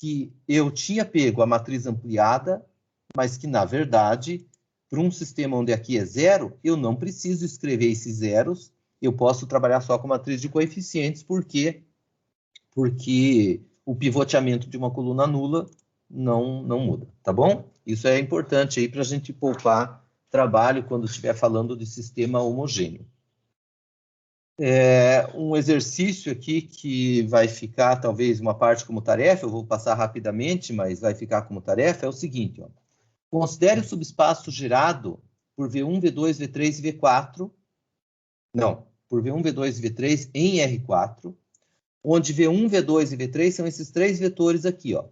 que eu tinha pego a matriz ampliada, mas que, na verdade, para um sistema onde aqui é zero, eu não preciso escrever esses zeros, eu posso trabalhar só com matriz de coeficientes, porque o pivoteamento de uma coluna nula não muda, tá bom? Isso é importante aí para a gente poupar trabalho quando estiver falando de sistema homogêneo. Um exercício aqui que vai ficar, talvez, uma parte como tarefa, eu vou passar rapidamente, mas vai ficar como tarefa, é o seguinte, ó. Considere o subespaço gerado por V1, V2, V3 e V4, não, por V1, V2 e V3 em R4, onde V1, V2 e V3 são esses três vetores aqui, ó.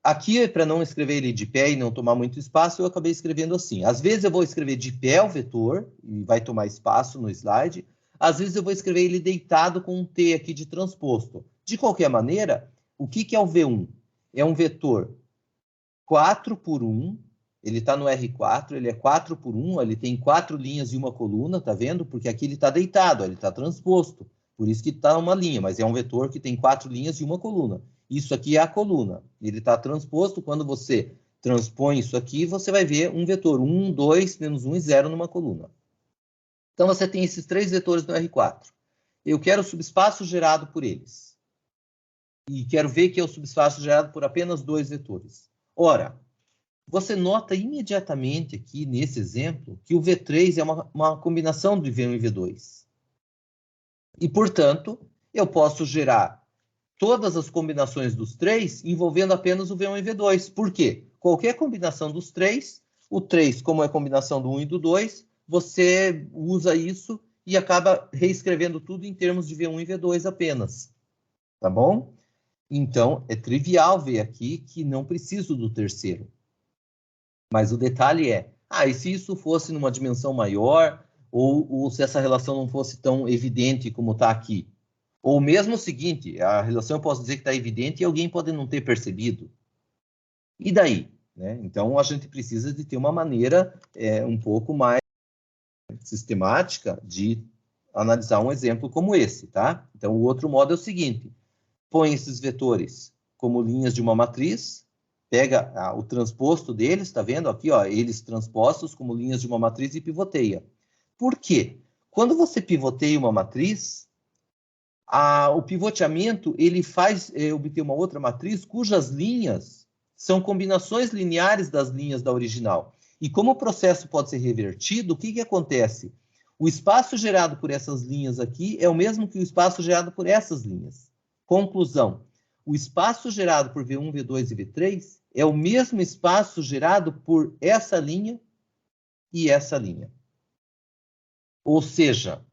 Aqui, para não escrever ele de pé e não tomar muito espaço, eu acabei escrevendo assim. Às vezes eu vou escrever de pé o vetor, e vai tomar espaço no slide. Às vezes eu vou escrever ele deitado com um T aqui de transposto. De qualquer maneira, o que é o V1? É um vetor 4 por 1, ele está no R4, ele é 4 por 1, ele tem 4 linhas e uma coluna, tá vendo? Porque aqui ele está deitado, ele está transposto. Por isso que está uma linha, mas é um vetor que tem 4 linhas e uma coluna. Isso aqui é a coluna. Ele está transposto. Quando você transpõe isso aqui, você vai ver um vetor 1, 2, menos 1 e 0 numa coluna. Então, você tem esses três vetores no R4. Eu quero o subespaço gerado por eles. E quero ver que é o subespaço gerado por apenas dois vetores. Ora, você nota imediatamente aqui, nesse exemplo, que o V3 é uma combinação de V1 e V2. E, portanto, eu posso gerar todas as combinações dos três envolvendo apenas o V1 e V2. Por quê? Qualquer combinação dos três, o 3, como é combinação do 1 e do 2, você usa isso e acaba reescrevendo tudo em termos de V1 e V2 apenas. Tá bom? Então, é trivial ver aqui que não preciso do terceiro. Mas o detalhe é, e se isso fosse numa dimensão maior, ou se essa relação não fosse tão evidente como está aqui? Ou mesmo o seguinte, a relação eu posso dizer que está evidente e alguém pode não ter percebido. E daí? Né? Então, a gente precisa de ter uma maneira um pouco mais sistemática de analisar um exemplo como esse, tá? Então, o outro modo é o seguinte, põe esses vetores como linhas de uma matriz, pega o transposto deles, tá vendo aqui, ó, eles transpostos como linhas de uma matriz e pivoteia. Por quê? Quando você pivoteia uma matriz, o pivoteamento ele faz obter uma outra matriz cujas linhas são combinações lineares das linhas da original. E como o processo pode ser revertido, o que acontece? O espaço gerado por essas linhas aqui é o mesmo que o espaço gerado por essas linhas. Conclusão, o espaço gerado por V1, V2 e V3 é o mesmo espaço gerado por essa linha e essa linha. Ou seja,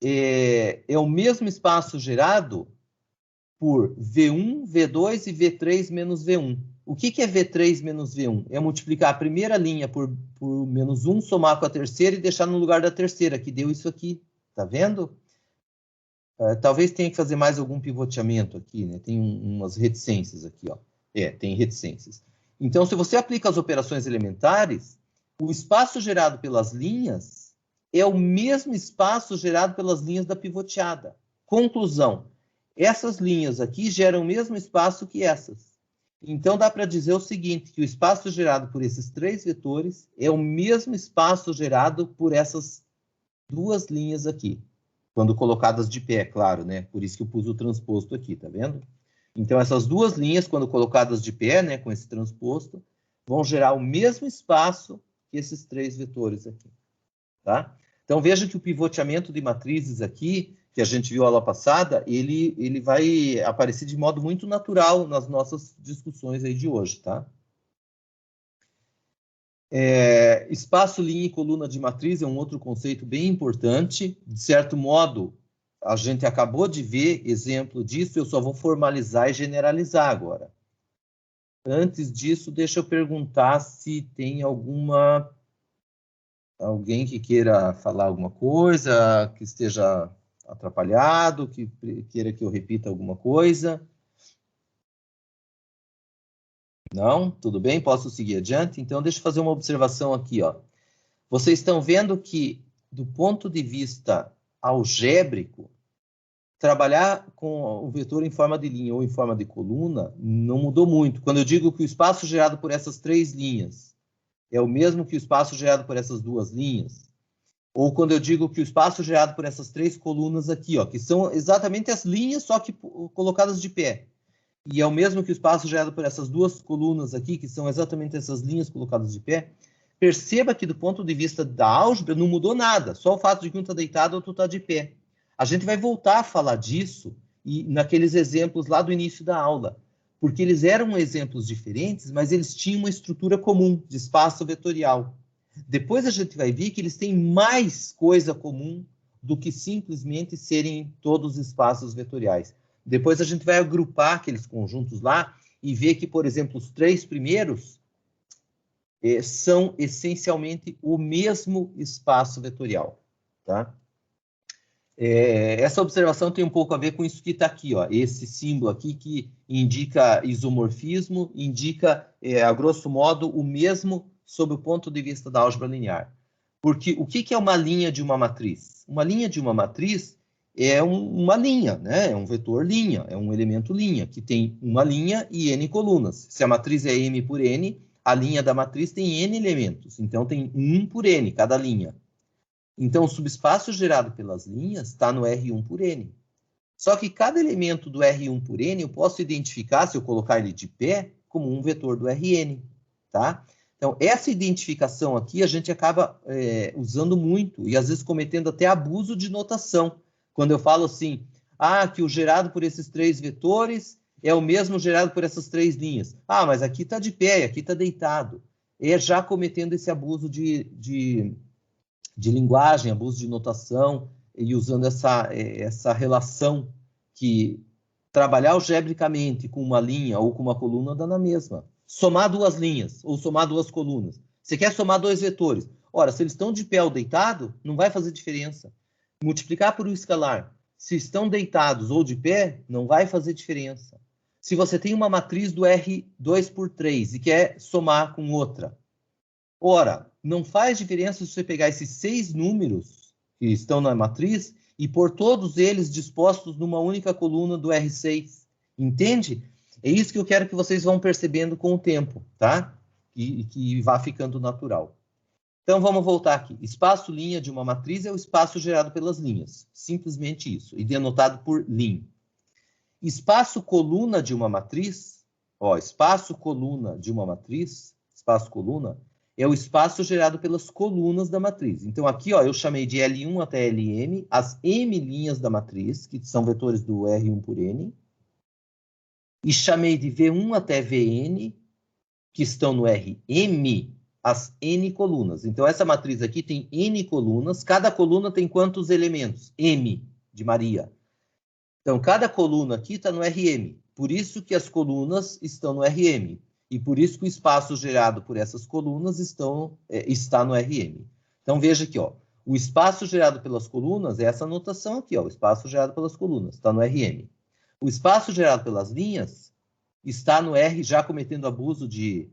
é o mesmo espaço gerado por V1, V2 e V3 menos V1. O que é V3 menos V1? É multiplicar a primeira linha por menos 1, somar com a terceira e deixar no lugar da terceira, que deu isso aqui. Tá vendo? Talvez tenha que fazer mais algum pivoteamento aqui, né? Tem umas reticências aqui, ó. Tem reticências. Então, se você aplica as operações elementares, o espaço gerado pelas linhas é o mesmo espaço gerado pelas linhas da pivoteada. Conclusão, essas linhas aqui geram o mesmo espaço que essas. Então, dá para dizer o seguinte, que o espaço gerado por esses três vetores é o mesmo espaço gerado por essas duas linhas aqui. Quando colocadas de pé, claro, né? Por isso que eu pus o transposto aqui, tá vendo? Então, essas duas linhas, quando colocadas de pé, né, com esse transposto, vão gerar o mesmo espaço que esses três vetores aqui, tá? Então, veja que o pivoteamento de matrizes aqui, que a gente viu a aula passada, ele vai aparecer de modo muito natural nas nossas discussões aí de hoje, tá? Espaço, linha e coluna de matriz é um outro conceito bem importante. De certo modo, a gente acabou de ver exemplo disso, eu só vou formalizar e generalizar agora. Antes disso, deixa eu perguntar se tem alguém que queira falar alguma coisa, que esteja atrapalhado, que queira que eu repita alguma coisa. Não? Tudo bem? Posso seguir adiante? Então, deixa eu fazer uma observação aqui, ó. Vocês estão vendo que, do ponto de vista algébrico, trabalhar com o vetor em forma de linha ou em forma de coluna não mudou muito. Quando eu digo que o espaço gerado por essas 3 linhas é o mesmo que o espaço gerado por essas 2 linhas, ou quando eu digo que o espaço gerado por essas 3 colunas aqui, ó, que são exatamente as linhas, só que colocadas de pé, e é o mesmo que o espaço gerado por essas 2 colunas aqui, que são exatamente essas linhas colocadas de pé, perceba que do ponto de vista da álgebra não mudou nada, só o fato de que um está deitado e outro está de pé. A gente vai voltar a falar disso e naqueles exemplos lá do início da aula, porque eles eram exemplos diferentes, mas eles tinham uma estrutura comum de espaço vetorial. Depois a gente vai ver que eles têm mais coisa comum do que simplesmente serem todos espaços vetoriais. Depois a gente vai agrupar aqueles conjuntos lá e ver que, por exemplo, os 3 primeiros são essencialmente o mesmo espaço vetorial, tá? Essa observação tem um pouco a ver com isso que está aqui, ó, esse símbolo aqui que indica isomorfismo, indica, a grosso modo, o mesmo sob o ponto de vista da álgebra linear. Porque o que é uma linha de uma matriz? Uma linha de uma matriz é uma linha, né? É um vetor linha, é um elemento linha, que tem uma linha e n colunas. Se a matriz é m por n, a linha da matriz tem n elementos, então tem 1 por n cada linha. Então, o subespaço gerado pelas linhas está no R1 por N. Só que cada elemento do R1 por N eu posso identificar, se eu colocar ele de pé, como um vetor do Rn, tá? Então, essa identificação aqui a gente acaba usando muito e às vezes cometendo até abuso de notação. Quando eu falo assim, que o gerado por esses 3 vetores é o mesmo gerado por essas 3 linhas. Mas aqui está de pé, aqui está deitado. É já cometendo esse abuso de linguagem, abuso de notação, e usando essa relação que trabalhar algebricamente com uma linha ou com uma coluna dá na mesma. Somar 2 linhas ou somar 2 colunas. Você quer somar 2 vetores. Ora, se eles estão de pé ou deitado, não vai fazer diferença. Multiplicar por um escalar. Se estão deitados ou de pé, não vai fazer diferença. Se você tem uma matriz do R2 por 3 e quer somar com outra, ora, não faz diferença se você pegar esses 6 números que estão na matriz e pôr todos eles dispostos numa única coluna do R6. Entende? É isso que eu quero que vocês vão percebendo com o tempo, tá? E que vá ficando natural. Então, vamos voltar aqui. Espaço linha de uma matriz é o espaço gerado pelas linhas. Simplesmente isso. E denotado por lim. Espaço coluna de uma matriz, espaço coluna de uma matriz, espaço coluna, é o espaço gerado pelas colunas da matriz. Então, aqui, eu chamei de L1 até Lm, as m linhas da matriz, que são vetores do R1 por N, e chamei de V1 até Vn, que estão no Rm, as n colunas. Então, essa matriz aqui tem n colunas, cada coluna tem quantos elementos? M, de Maria. Então, cada coluna aqui está no Rm, por isso que as colunas estão no Rm. E por isso que o espaço gerado por essas colunas está no Rm. Então, veja aqui, o espaço gerado pelas colunas é essa notação aqui, o espaço gerado pelas colunas, está no Rm. O espaço gerado pelas linhas está no R, já cometendo abuso de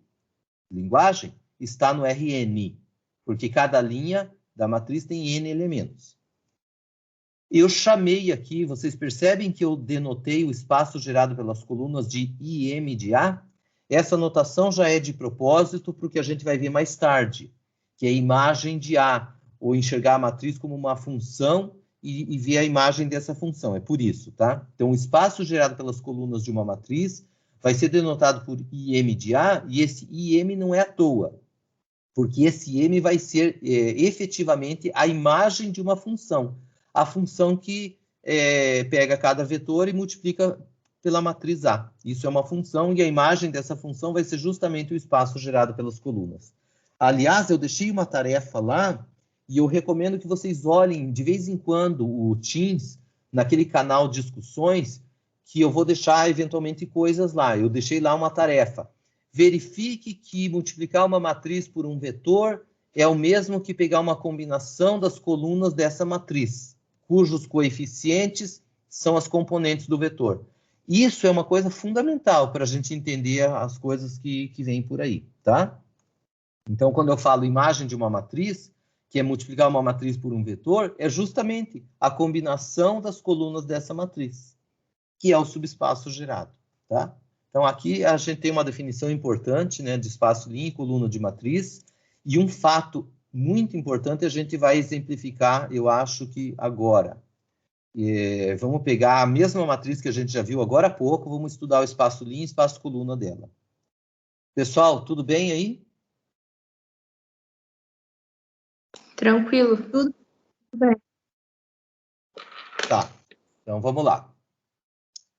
linguagem, está no Rn, porque cada linha da matriz tem n elementos. Eu chamei aqui, vocês percebem que eu denotei o espaço gerado pelas colunas de Im de A? Essa notação já é de propósito porque a gente vai ver mais tarde, que é a imagem de A, ou enxergar a matriz como uma função e ver a imagem dessa função. É por isso, tá? Então, o espaço gerado pelas colunas de uma matriz vai ser denotado por Im de A, e esse Im não é à toa, porque esse M vai ser efetivamente a imagem de uma função. A função que pega cada vetor e multiplica pela matriz A. Isso é uma função e a imagem dessa função vai ser justamente o espaço gerado pelas colunas. Aliás, eu deixei uma tarefa lá e eu recomendo que vocês olhem de vez em quando o Teams, naquele canal Discussões, que eu vou deixar eventualmente coisas lá. Eu deixei lá uma tarefa. Verifique que multiplicar uma matriz por um vetor é o mesmo que pegar uma combinação das colunas dessa matriz, cujos coeficientes são as componentes do vetor. Isso é uma coisa fundamental para a gente entender as coisas que vêm por aí, tá? Então, quando eu falo imagem de uma matriz, que é multiplicar uma matriz por um vetor, é justamente a combinação das colunas dessa matriz, que é o subespaço gerado, tá? Então, aqui a gente tem uma definição importante, né, de espaço linha e coluna de matriz, e um fato muito importante a gente vai exemplificar, eu acho que agora. Vamos pegar a mesma matriz que a gente já viu agora há pouco, vamos estudar o espaço linha e espaço coluna dela. Pessoal, tudo bem aí? Tranquilo. Tudo bem. Tá, então vamos lá.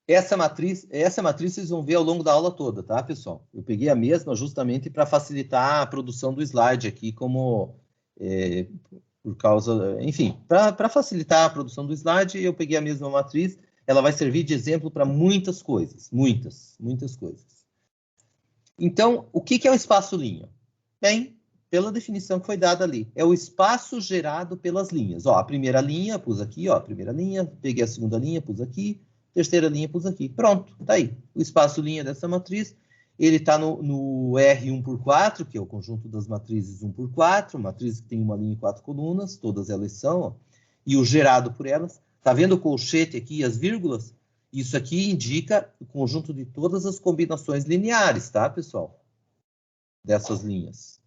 Essa matriz vocês vão ver ao longo da aula toda, tá, pessoal? Eu peguei a mesma justamente para facilitar a produção do slide aqui, como por causa, enfim, para facilitar a produção do slide, eu peguei a mesma matriz. Ela vai servir de exemplo para muitas coisas, muitas coisas. Então, o que é o espaço linha? Bem, pela definição que foi dada ali, é o espaço gerado pelas linhas. Ó, a primeira linha, pus aqui, ó, a primeira linha, peguei a segunda linha, pus aqui, terceira linha, pus aqui. Pronto, tá aí. O espaço linha dessa matriz, ele está no R 1 por 4, que é o conjunto das matrizes 1 por 4, matriz que tem uma linha e 4 colunas, todas elas são, ó, e o gerado por elas. Tá vendo o colchete aqui e as vírgulas? Isso aqui indica o conjunto de todas as combinações lineares, tá, pessoal? Dessas linhas,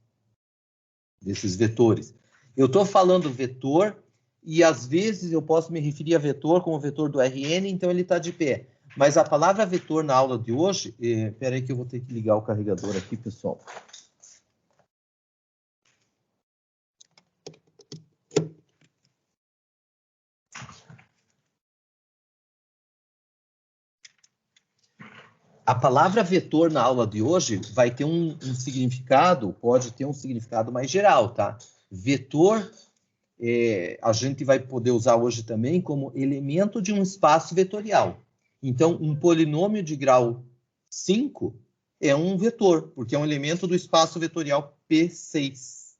desses vetores. Eu estou falando vetor, e às vezes eu posso me referir a vetor como vetor do Rn, então ele está de pé. Mas a palavra vetor na aula de hoje... Espera aí que eu vou ter que ligar o carregador aqui, pessoal. A palavra vetor na aula de hoje vai ter um significado, pode ter um significado mais geral, tá? Vetor, a gente vai poder usar hoje também como elemento de um espaço vetorial. Então, um polinômio de grau 5 é um vetor, porque é um elemento do espaço vetorial P6.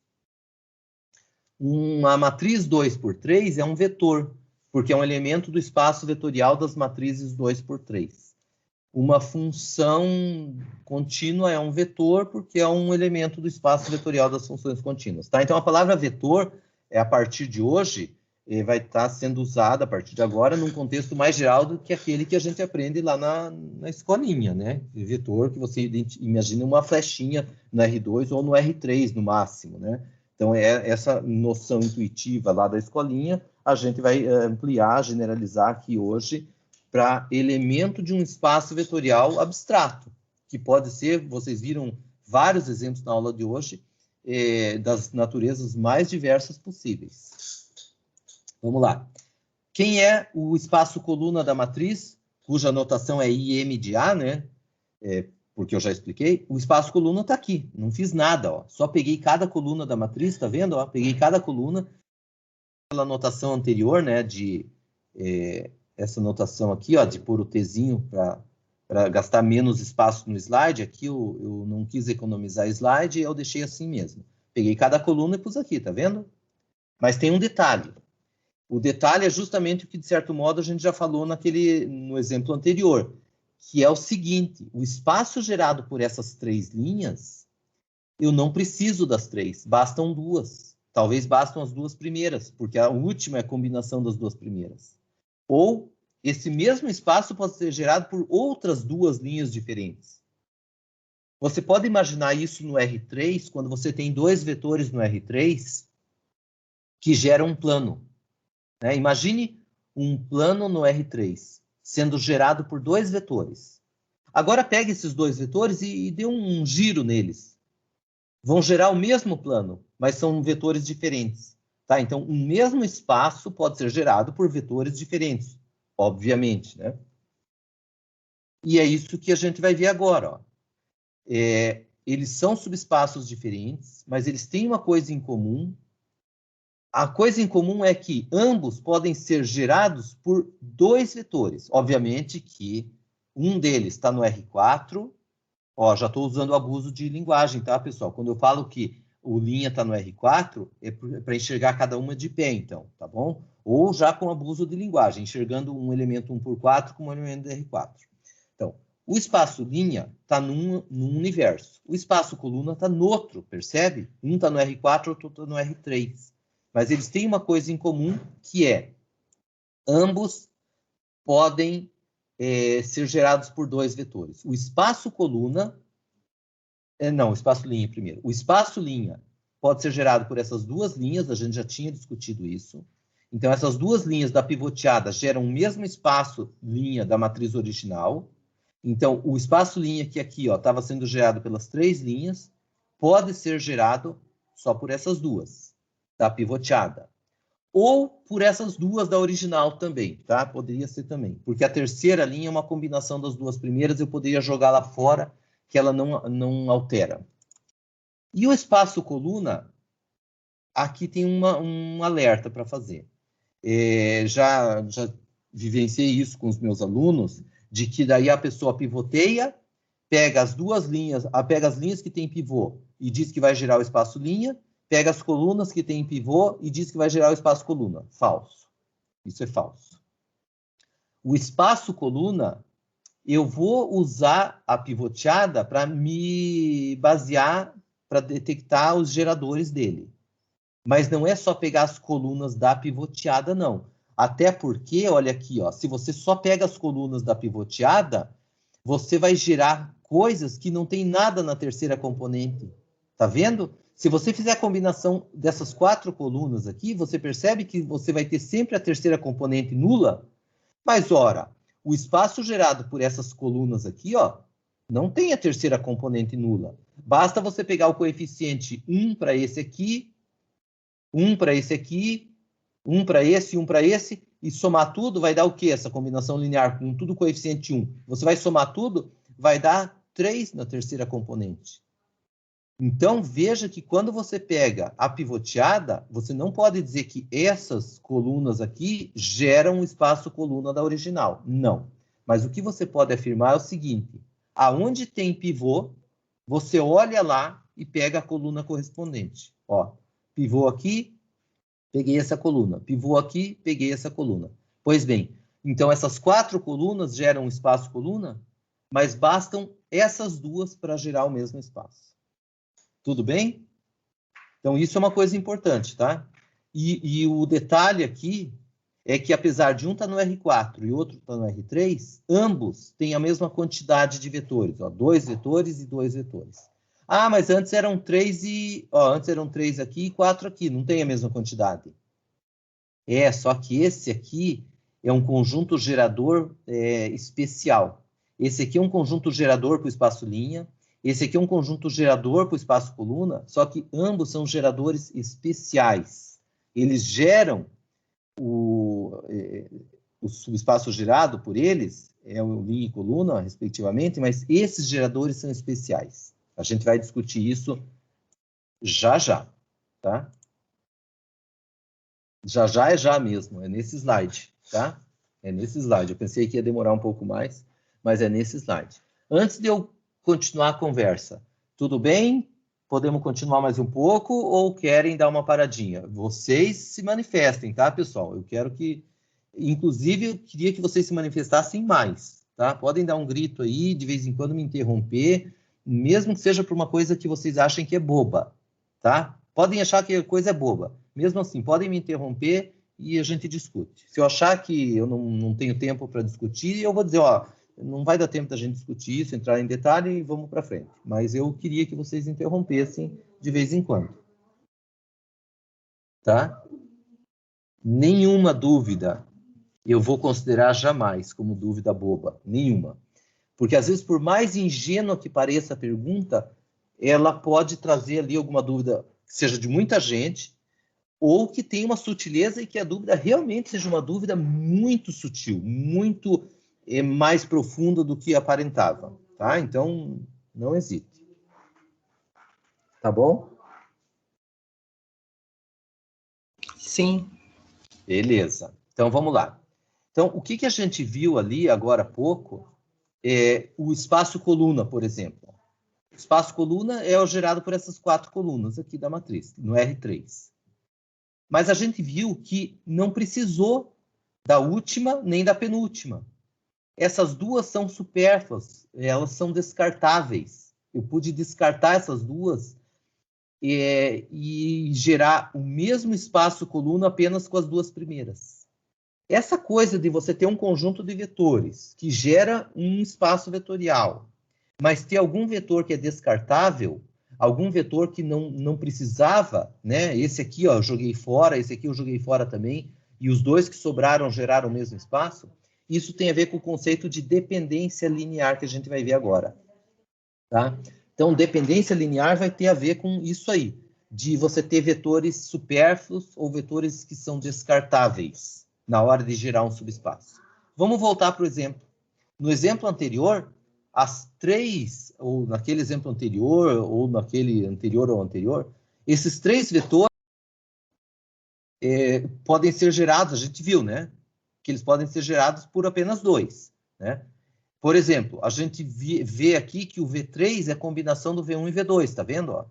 Uma matriz 2 por 3 é um vetor, porque é um elemento do espaço vetorial das matrizes 2 por 3. Uma função contínua é um vetor, porque é um elemento do espaço vetorial das funções contínuas. Tá? Então, a palavra vetor, a partir de hoje, vai estar sendo usada, a partir de agora, num contexto mais geral do que aquele que a gente aprende lá na escolinha, né? Vetor, que você imagina uma flechinha no R2 ou no R3, no máximo, né? Então, essa noção intuitiva lá da escolinha, a gente vai ampliar, generalizar aqui hoje para elemento de um espaço vetorial abstrato, que pode ser, vocês viram vários exemplos na aula de hoje, das naturezas mais diversas possíveis. Vamos lá. Quem é o espaço coluna da matriz, cuja notação é IM de A, né? Porque eu já expliquei. O espaço coluna está aqui, não fiz nada, ó. Só peguei cada coluna da matriz, tá vendo? Ó? Peguei cada coluna pela notação anterior, né? Essa notação aqui, ó, de pôr o Tzinho para gastar menos espaço no slide. Aqui eu não quis economizar slide e eu deixei assim mesmo. Peguei cada coluna e pus aqui, tá vendo? Mas tem um detalhe. O detalhe é justamente o que, de certo modo, a gente já falou no exemplo anterior, que é o seguinte: o espaço gerado por essas três linhas, eu não preciso das três, bastam duas. Talvez bastam as duas primeiras, porque a última é a combinação das duas primeiras. Ou esse mesmo espaço pode ser gerado por outras duas linhas diferentes. Você pode imaginar isso no R3, quando você tem dois vetores no R3 que geram um plano. Né? Imagine um plano no R3 sendo gerado por dois vetores. Agora pegue esses dois vetores e dê um giro neles. Vão gerar o mesmo plano, mas são vetores diferentes. Tá? Então, o mesmo espaço pode ser gerado por vetores diferentes, obviamente. Né? E é isso que a gente vai ver agora. Ó. Eles são subespaços diferentes, mas eles têm uma coisa em comum. A coisa em comum é que ambos podem ser gerados por dois vetores. Obviamente que um deles está no R4. Ó, já estou usando o abuso de linguagem, tá, pessoal? Quando eu falo que o linha está no R4, é para enxergar cada uma de pé, então, tá bom? Ou já com abuso de linguagem, enxergando um elemento 1 por 4 como um elemento do R4. Então, o espaço linha está num universo. O espaço coluna está no outro, percebe? Um está no R4, outro está no R3. mas eles têm uma coisa em comum, que é ambos podem ser gerados por dois vetores. O espaço coluna... não, o espaço linha primeiro. O espaço linha pode ser gerado por essas duas linhas, a gente já tinha discutido isso. Então, essas duas linhas da pivoteada geram o mesmo espaço linha da matriz original. Então, o espaço linha que aqui estava sendo gerado pelas três linhas, pode ser gerado só por essas duas, da pivoteada. Ou por essas duas da original também, tá? Poderia ser também. Porque a terceira linha é uma combinação das duas primeiras, eu poderia jogar lá fora, que ela não altera. E o espaço coluna, aqui tem um alerta para fazer. Já vivenciei isso com os meus alunos, de que daí a pessoa pivoteia, pega as duas linhas, pega as linhas que tem pivô e diz que vai gerar o espaço linha, pega as colunas que tem pivô e diz que vai gerar o espaço coluna. Falso. Isso é falso. O espaço coluna, eu vou usar a pivoteada para me basear, para detectar os geradores dele. Mas não é só pegar as colunas da pivoteada, não. Até porque, olha aqui, se você só pega as colunas da pivoteada, você vai gerar coisas que não tem nada na terceira componente. Tá vendo? Se você fizer a combinação dessas 4 colunas aqui, você percebe que você vai ter sempre a terceira componente nula. Mas, ora, o espaço gerado por essas colunas aqui, não tem a terceira componente nula. Basta você pegar o coeficiente 1 para esse aqui, 1 para esse aqui, 1 para esse, 1 para esse, e somar tudo vai dar o quê? Essa combinação linear com tudo coeficiente 1. Você vai somar tudo, vai dar 3 na terceira componente. Então, veja que quando você pega a pivoteada, você não pode dizer que essas colunas aqui geram o espaço coluna da original. Não. Mas o que você pode afirmar é o seguinte: aonde tem pivô, você olha lá e pega a coluna correspondente. Pivô aqui, peguei essa coluna. Pivô aqui, peguei essa coluna. Pois bem, então essas 4 colunas geram um espaço coluna, mas bastam essas duas para gerar o mesmo espaço. Tudo bem? Então, isso é uma coisa importante, tá? E o detalhe aqui é que, apesar de um estar no R4 e outro estar no R3, ambos têm a mesma quantidade de vetores. 2 vetores e 2 vetores. Ah, mas antes eram 3 antes eram 3 aqui e 4 aqui. Não tem a mesma quantidade. Só que esse aqui é um conjunto gerador especial. Esse aqui é um conjunto gerador para o espaço linha. Esse aqui é um conjunto gerador para o espaço coluna, só que ambos são geradores especiais. Eles geram o subespaço gerado por eles, o linha e coluna, respectivamente, mas esses geradores são especiais. A gente vai discutir isso já, tá? Já é já mesmo, é nesse slide, tá? É nesse slide. Eu pensei que ia demorar um pouco mais, mas é nesse slide. Antes de eu continuar a conversa, tudo bem? Podemos continuar mais um pouco ou querem dar uma paradinha? Vocês se manifestem, tá, pessoal? Eu quero que... Inclusive, eu queria que vocês se manifestassem mais, tá? Podem dar um grito aí, de vez em quando me interromper, mesmo que seja por uma coisa que vocês achem que é boba, tá? Podem achar que a coisa é boba. Mesmo assim, podem me interromper e a gente discute. Se eu achar que eu não tenho tempo para discutir, eu vou dizer, não vai dar tempo da gente discutir isso, entrar em detalhe e vamos para frente. Mas eu queria que vocês interrompessem de vez em quando. Tá? Nenhuma dúvida eu vou considerar jamais como dúvida boba. Nenhuma. Porque, às vezes, por mais ingênua que pareça a pergunta, ela pode trazer ali alguma dúvida que seja de muita gente, ou que tenha uma sutileza e que a dúvida realmente seja uma dúvida muito sutil, muito mais profunda do que aparentava, tá? Então, não hesite. Tá bom? Sim. Beleza. Então, vamos lá. Então, o que a gente viu ali agora há pouco é o espaço coluna, por exemplo. O espaço coluna é o gerado por essas 4 colunas aqui da matriz, no R3. Mas a gente viu que não precisou da última nem da penúltima. Essas duas são supérfluas, elas são descartáveis. Eu pude descartar essas duas e gerar o mesmo espaço coluna apenas com as duas primeiras. Essa coisa de você ter um conjunto de vetores que gera um espaço vetorial, mas ter algum vetor que é descartável, algum vetor que não precisava, né? Esse aqui, ó, eu joguei fora, esse aqui eu joguei fora também, e os dois que sobraram geraram o mesmo espaço, isso tem a ver com o conceito de dependência linear que a gente vai ver agora. Tá? Então, dependência linear vai ter a ver com isso aí, de você ter vetores supérfluos ou vetores que são descartáveis na hora de gerar um subespaço. Vamos voltar para o exemplo. No exemplo anterior, as três, ou naquele exemplo anterior, ou naquele anterior ou anterior, esses três vetores podem ser gerados, a gente viu, né? Que eles podem ser gerados por apenas dois, né? Por exemplo, a gente vê aqui que o V3 é a combinação do V1 e V2, tá vendo? Ó?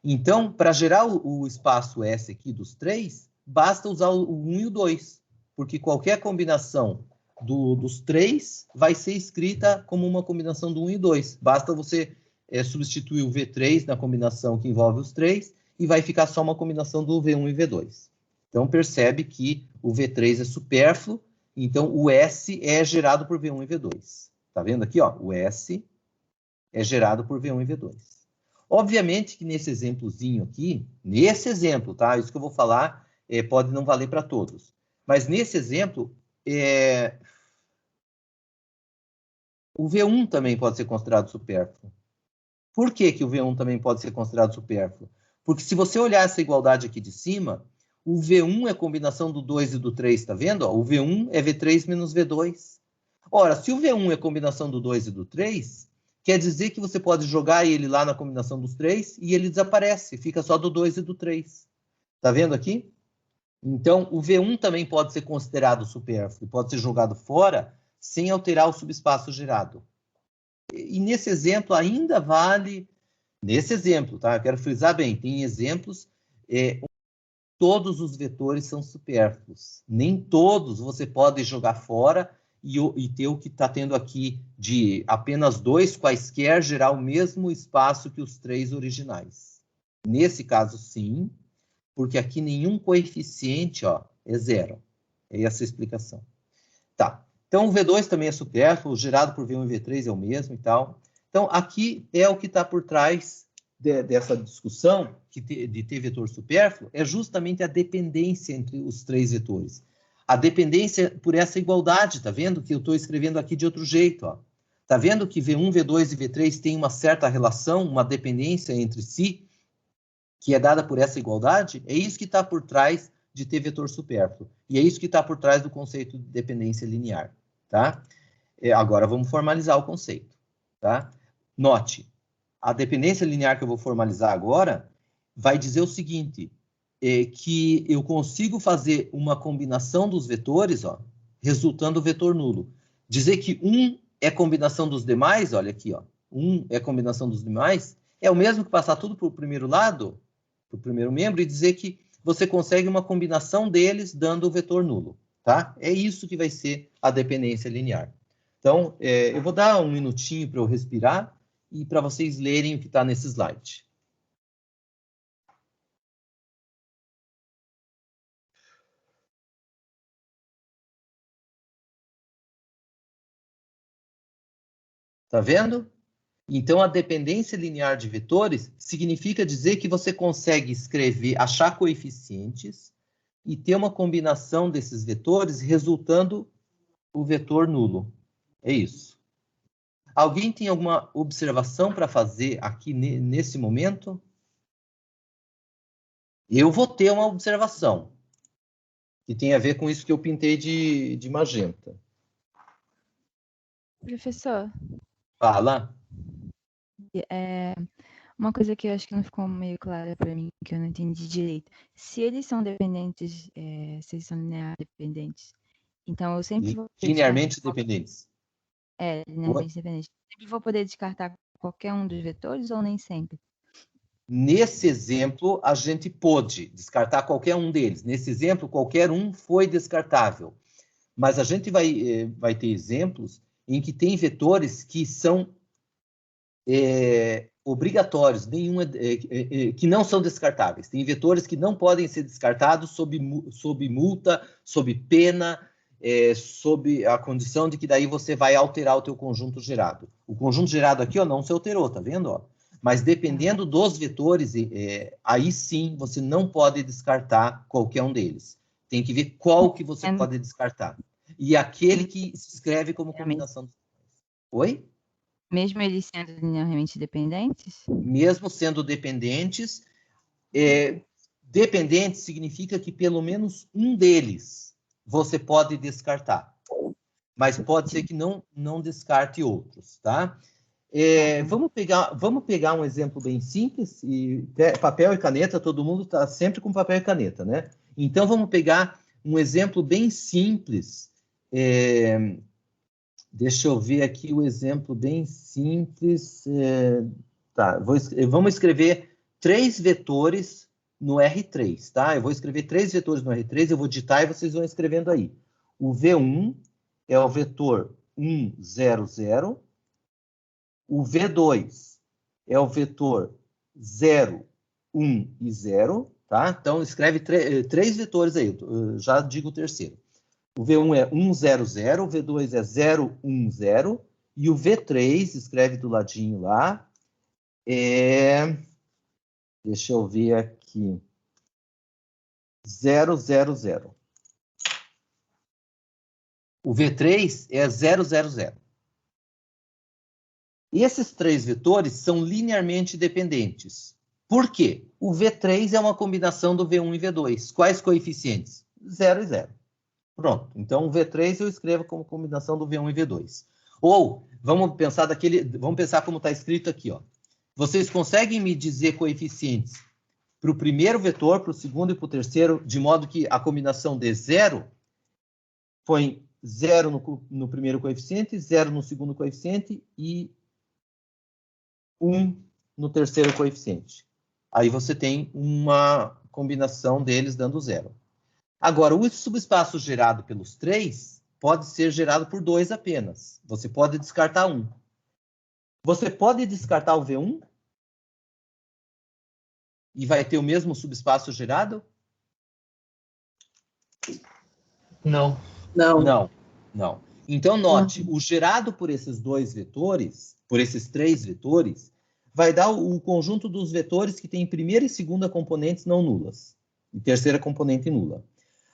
Então, para gerar o espaço S aqui dos três, basta usar o 1 e o 2, porque qualquer combinação dos três vai ser escrita como uma combinação do 1 e 2. Basta você substituir o V3 na combinação que envolve os três e vai ficar só uma combinação do V1 e V2. Então, percebe que o V3 é supérfluo, então o S é gerado por V1 e V2. Tá vendo aqui, ó? O S é gerado por V1 e V2. Obviamente que nesse exemplozinho aqui, nesse exemplo, tá? Isso que eu vou falar pode não valer para todos. Mas nesse exemplo, o V1 também pode ser considerado supérfluo. Por que que o V1 também pode ser considerado supérfluo? Porque se você olhar essa igualdade aqui de cima, o V1 é a combinação do 2 e do 3, tá vendo? Ó, o V1 é V3 menos V2. Ora, se o V1 é a combinação do 2 e do 3, quer dizer que você pode jogar ele lá na combinação dos 3 e ele desaparece, fica só do 2 e do 3. Tá vendo aqui? Então, o V1 também pode ser considerado supérfluo, pode ser jogado fora sem alterar o subespaço gerado. E nesse exemplo ainda vale... Nesse exemplo, tá? Eu quero frisar bem, tem exemplos... todos os vetores são supérfluos. Nem todos você pode jogar fora e ter o que está tendo aqui de apenas dois quaisquer gerar o mesmo espaço que os três originais. Nesse caso, sim, porque aqui nenhum coeficiente é zero. É essa a explicação. Tá. Então, o V2 também é supérfluo, gerado por V1 e V3 é o mesmo e tal. Então, aqui é o que está por trás dessa discussão de ter vetor supérfluo, é justamente a dependência entre os três vetores. A dependência por essa igualdade, tá vendo? Que eu estou escrevendo aqui de outro jeito, ó. Tá vendo que V1, V2 e V3 têm uma certa relação, uma dependência entre si, que é dada por essa igualdade? É isso que está por trás de ter vetor supérfluo. E é isso que está por trás do conceito de dependência linear, tá? Agora vamos formalizar o conceito, tá? Note, a dependência linear que eu vou formalizar agora vai dizer o seguinte, que eu consigo fazer uma combinação dos vetores, ó, resultando o vetor nulo. Dizer que um é combinação dos demais, olha aqui, ó, um é combinação dos demais, é o mesmo que passar tudo para o primeiro lado, para o primeiro membro, e dizer que você consegue uma combinação deles dando o vetor nulo, tá? É isso que vai ser a dependência linear. Então, eu vou dar um minutinho para eu respirar e para vocês lerem o que está nesse slide. Tá vendo? Então, a dependência linear de vetores significa dizer que você consegue escrever, achar coeficientes e ter uma combinação desses vetores resultando o vetor nulo. É isso. Alguém tem alguma observação para fazer aqui nesse momento? Eu vou ter uma observação que tem a ver com isso que eu pintei de magenta. Professor, Fala. uma coisa que eu acho que não ficou meio clara para mim, que eu não entendi direito. Se eles são dependentes, se eles são linear dependentes, então eu sempre vou poder Linearmente dependentes. linearmente dependentes. Sempre vou poder descartar qualquer um dos vetores ou nem sempre? Nesse exemplo, a gente pôde descartar qualquer um deles. Nesse exemplo, qualquer um foi descartável. Mas a gente vai ter exemplos em que tem vetores que são obrigatórios, que não são descartáveis. Tem vetores que não podem ser descartados sob multa, sob pena, sob a condição de que daí você vai alterar o teu conjunto gerado. O conjunto gerado aqui, ó, não se alterou, tá vendo? Ó? Mas dependendo dos vetores, aí sim você não pode descartar qualquer um deles. Tem que ver qual que você pode descartar. E aquele que se escreve como combinação. Oi? Mesmo eles sendo linearmente dependentes? Mesmo sendo dependentes, dependente significa que pelo menos um deles você pode descartar. Mas pode ser que não descarte outros, tá? Vamos pegar um exemplo bem simples, e papel e caneta, todo mundo está sempre com papel e caneta, né? Então, vamos pegar um exemplo bem simples. Deixa eu ver aqui o exemplo bem simples. Tá, vamos escrever 3 vetores no R3, tá? Eu vou escrever 3 vetores no R3, eu vou digitar e vocês vão escrevendo aí. O V1 é o vetor 1, 0, 0. O V2 é o vetor 0, 1 e 0, tá? Então, escreve 3 vetores aí, eu já digo o terceiro. O V1 é 1, 0, 0, o V2 é 0, 1, 0, e o V3, escreve do ladinho lá, deixa eu ver aqui, 0, 0, 0. O V3 é 0, 0, 0. E esses 3 vetores são linearmente dependentes. Por quê? O V3 é uma combinação do V1 e V2. Quais coeficientes? 0 e 0. Pronto. Então, o V3 eu escrevo como combinação do V1 e V2. Ou, vamos pensar como está escrito aqui, ó. Vocês conseguem me dizer coeficientes para o primeiro vetor, para o segundo e para o terceiro, de modo que a combinação dê 0 põe 0 no primeiro coeficiente, 0 no segundo coeficiente e 1 no terceiro coeficiente. Aí você tem uma combinação deles dando 0. Agora, o subespaço gerado pelos 3 pode ser gerado por 2 apenas. Você pode descartar 1. Você pode descartar o V1 e vai ter o mesmo subespaço gerado? Não. Não. Então, note, o gerado por esses 2 vetores, por esses 3 vetores, vai dar o conjunto dos vetores que tem primeira e segunda componentes não nulas, e terceira componente nula.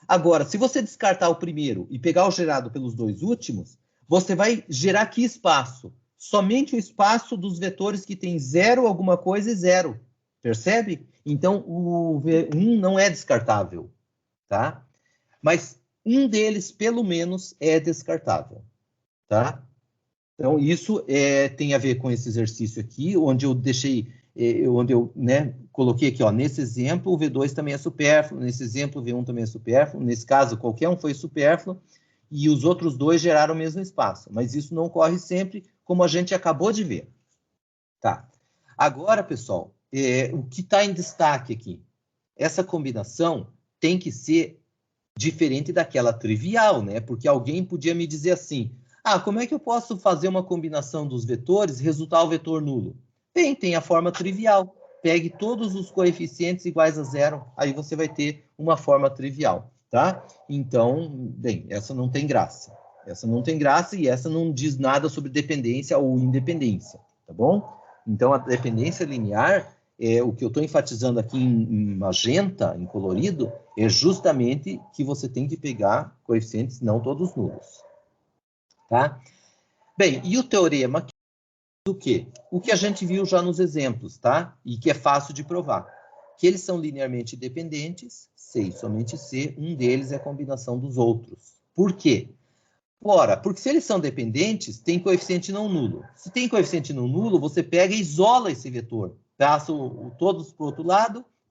Agora, se você descartar o primeiro e pegar o gerado pelos 2 últimos, você vai gerar que espaço? Somente o espaço dos vetores que tem 0 alguma coisa e 0. Percebe? Então, o V1 não é descartável, tá? Mas um deles, pelo menos, é descartável, tá? Então, isso tem a ver com esse exercício aqui, onde eu deixei, coloquei aqui, ó, nesse exemplo, o V2 também é supérfluo, nesse exemplo, o V1 também é supérfluo, nesse caso, qualquer um foi supérfluo, e os outros 2 geraram o mesmo espaço, mas isso não ocorre sempre, como a gente acabou de ver. Tá. Agora, pessoal, o que está em destaque aqui? Essa combinação tem que ser diferente daquela trivial, né? Porque alguém podia me dizer assim, como é que eu posso fazer uma combinação dos vetores e resultar o vetor nulo? Bem, tem a forma trivial. Pegue todos os coeficientes iguais a 0, aí você vai ter uma forma trivial, tá? Então, bem, essa não tem graça. Essa não tem graça e essa não diz nada sobre dependência ou independência, tá bom? Então, a dependência linear, o que eu estou enfatizando aqui em magenta, em colorido, é justamente que você tem que pegar coeficientes não todos nulos. Tá? Bem, e o teorema do quê? O que a gente viu já nos exemplos, tá? E que é fácil de provar. Que eles são linearmente dependentes, C e somente C, um deles é a combinação dos outros. Por quê? Ora, porque se eles são dependentes, tem coeficiente não nulo. Se tem coeficiente não nulo, você pega e isola esse vetor. Passa todos para o outro lado